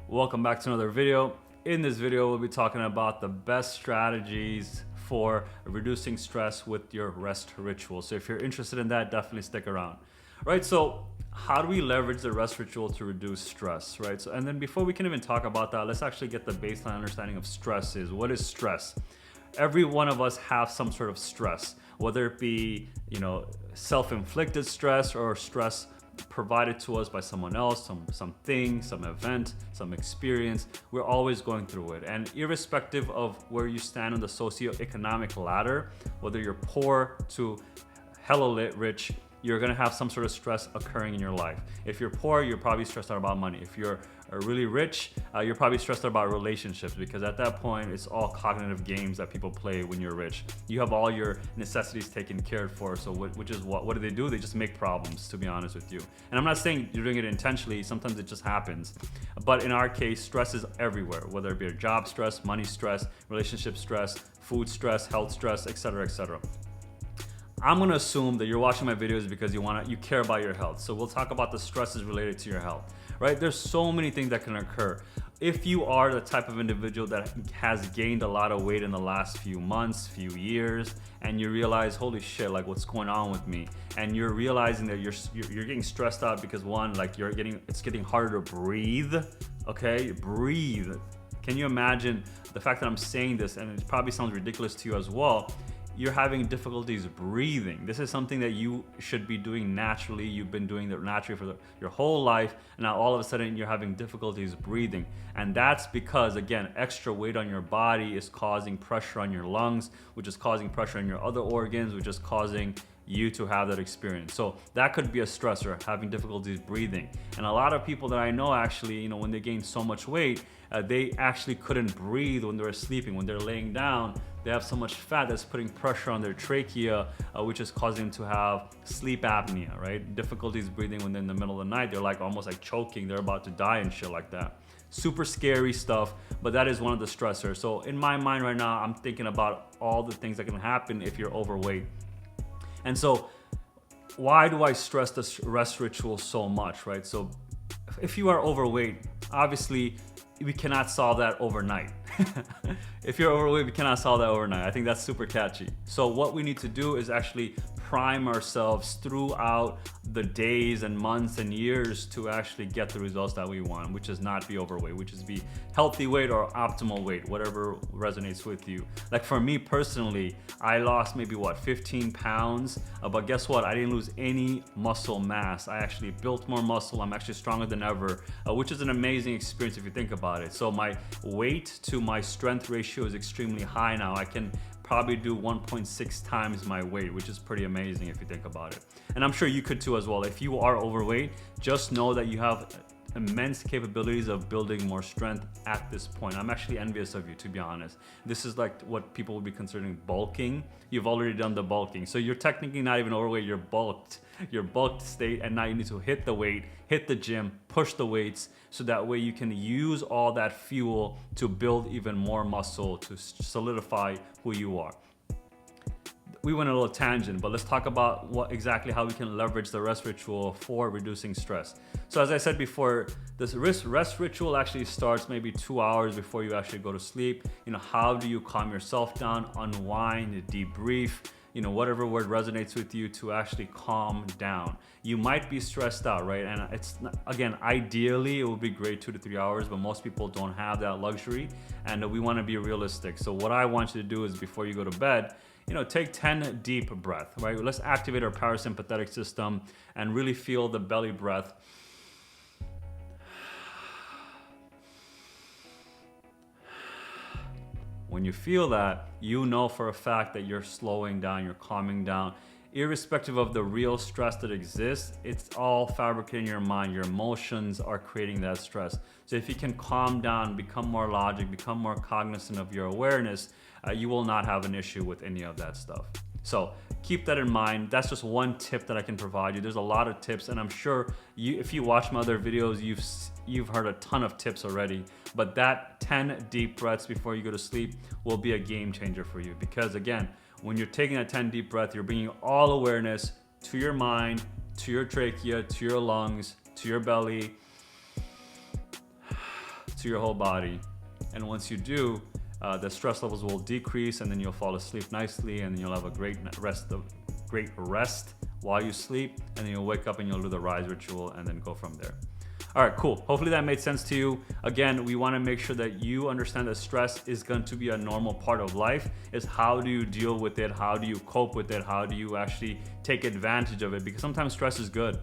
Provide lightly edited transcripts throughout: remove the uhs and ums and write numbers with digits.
Welcome back to another video. In this video, we'll be talking about the best strategies for reducing stress with your rest ritual. So if you're interested in that, definitely stick around. Right, so how do we leverage the rest ritual to reduce stress, right? So, and then before we can even talk about that, let's actually get the baseline understanding of stress is. What is stress? Every one of us have some sort of stress, whether it be, self-inflicted stress or stress provided to us by someone else, something, some event, some experience. We're always going through it. And irrespective of where you stand on the socioeconomic ladder, whether you're poor to hella rich, you're gonna have some sort of stress occurring in your life. If you're poor, you're probably stressed out about money. If you're really rich, you're probably stressed out about relationships, because at that point, it's all cognitive games that people play when you're rich. You have all your necessities taken care for, so which is what do? They just make problems, to be honest with you. And I'm not saying you're doing it intentionally, sometimes it just happens. But in our case, stress is everywhere, whether it be a job stress, money stress, relationship stress, food stress, health stress, etc., etc. I'm gonna assume that you're watching my videos because you care about your health. So we'll talk about the stresses related to your health, right? There's so many things that can occur. If you are the type of individual that has gained a lot of weight in the last few months, few years, and you realize, holy shit, like what's going on with me? And you're realizing that you're getting stressed out because one, like it's getting harder to breathe, okay? Breathe. Can you imagine the fact that I'm saying this, and it probably sounds ridiculous to you as well, you're having difficulties breathing. This is something that you should be doing naturally. You've been doing that naturally for your whole life, and now all of a sudden you're having difficulties breathing. And that's because, again, extra weight on your body is causing pressure on your lungs, which is causing pressure on your other organs, which is causing you to have that experience. So that could be a stressor, having difficulties breathing. And a lot of people that I know actually, when they gain so much weight, they actually couldn't breathe when they were sleeping. When they're laying down, they have so much fat that's putting pressure on their trachea, which is causing them to have sleep apnea, right? Difficulties breathing when they're in the middle of the night. They're like almost like choking. They're about to die and shit like that. Super scary stuff, but that is one of the stressors. So in my mind right now, I'm thinking about all the things that can happen if you're overweight. And so why do I stress this rest ritual so much, right? So if you are overweight, obviously we cannot solve that overnight. If you're overweight, we cannot solve that overnight. I think that's super catchy. So what we need to do is actually prime ourselves throughout the days and months and years to actually get the results that we want, which is not be overweight, which is be healthy weight or optimal weight, whatever resonates with you. Like for me personally, I lost maybe 15 pounds, but guess what? I didn't lose any muscle mass. I actually built more muscle. I'm actually stronger than ever, which is an amazing experience if you think about it. So my weight to my strength ratio is extremely high now. I can probably do 1.6 times my weight, which is pretty amazing if you think about it. And I'm sure you could too as well. If you are overweight, just know that you have immense capabilities of building more strength at this point. I'm actually envious of you, to be honest. This is like what people would be considering bulking. You've already done the bulking. So you're technically not even overweight, you're bulked. You're bulked state, and now you need to hit the weight, hit the gym, push the weights, so that way you can use all that fuel to build even more muscle to solidify who you are. We went a little tangent, but let's talk about how we can leverage the rest ritual for reducing stress. So as I said before, this rest ritual actually starts maybe 2 hours before you actually go to sleep. How do you calm yourself down, unwind, debrief, whatever word resonates with you to actually calm down. You might be stressed out, right? And again, ideally it would be great 2 to 3 hours, but most people don't have that luxury, and we want to be realistic. So what I want you to do is, before you go to bed, take 10 deep breaths, right? Let's activate our parasympathetic system and really feel the belly breath. When you feel that, you know for a fact that you're slowing down, you're calming down. Irrespective of the real stress that exists, it's all fabricated in your mind. Your emotions are creating that stress. So if you can calm down, become more logic, become more cognizant of your awareness, you will not have an issue with any of that stuff. So keep that in mind. That's just one tip that I can provide you. There's a lot of tips, and I'm sure if you watch my other videos, you've heard a ton of tips already. But that 10 deep breaths before you go to sleep will be a game changer for you. Because again, when you're taking that 10 deep breath, you're bringing all awareness to your mind, to your trachea, to your lungs, to your belly, to your whole body. And once you do, the stress levels will decrease, and then you'll fall asleep nicely, and then you'll have a great rest while you sleep, and then you'll wake up and you'll do the rise ritual and then go from there. All right, cool. Hopefully that made sense to you. Again, we want to make sure that you understand that stress is going to be a normal part of life. Is how do you deal with it? How do you cope with it? How do you actually take advantage of it? Because sometimes stress is good.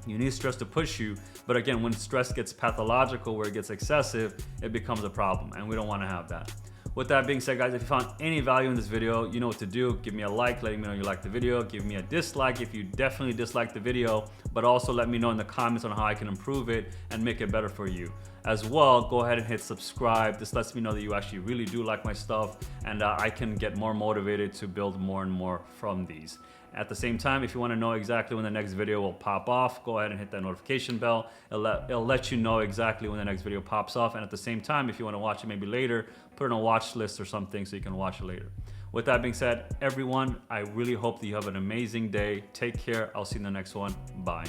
You need stress to push you, but again, when stress gets pathological, where it gets excessive, it becomes a problem, and we don't want to have that. With that being said, guys, if you found any value in this video, you know what to do. Give me a like, letting me know you like the video. Give me a dislike if you definitely dislike the video, but also let me know in the comments on how I can improve it and make it better for you. As well, go ahead and hit subscribe. This lets me know that you actually really do like my stuff, and I can get more motivated to build more and more from these. At the same time, if you want to know exactly when the next video will pop off, go ahead and hit that notification bell. It'll let you know exactly when the next video pops off. And at the same time, if you want to watch it maybe later, put it on a watch list or something so you can watch it later. With that being said, everyone, I really hope that you have an amazing day. Take care. I'll see you in the next one. Bye.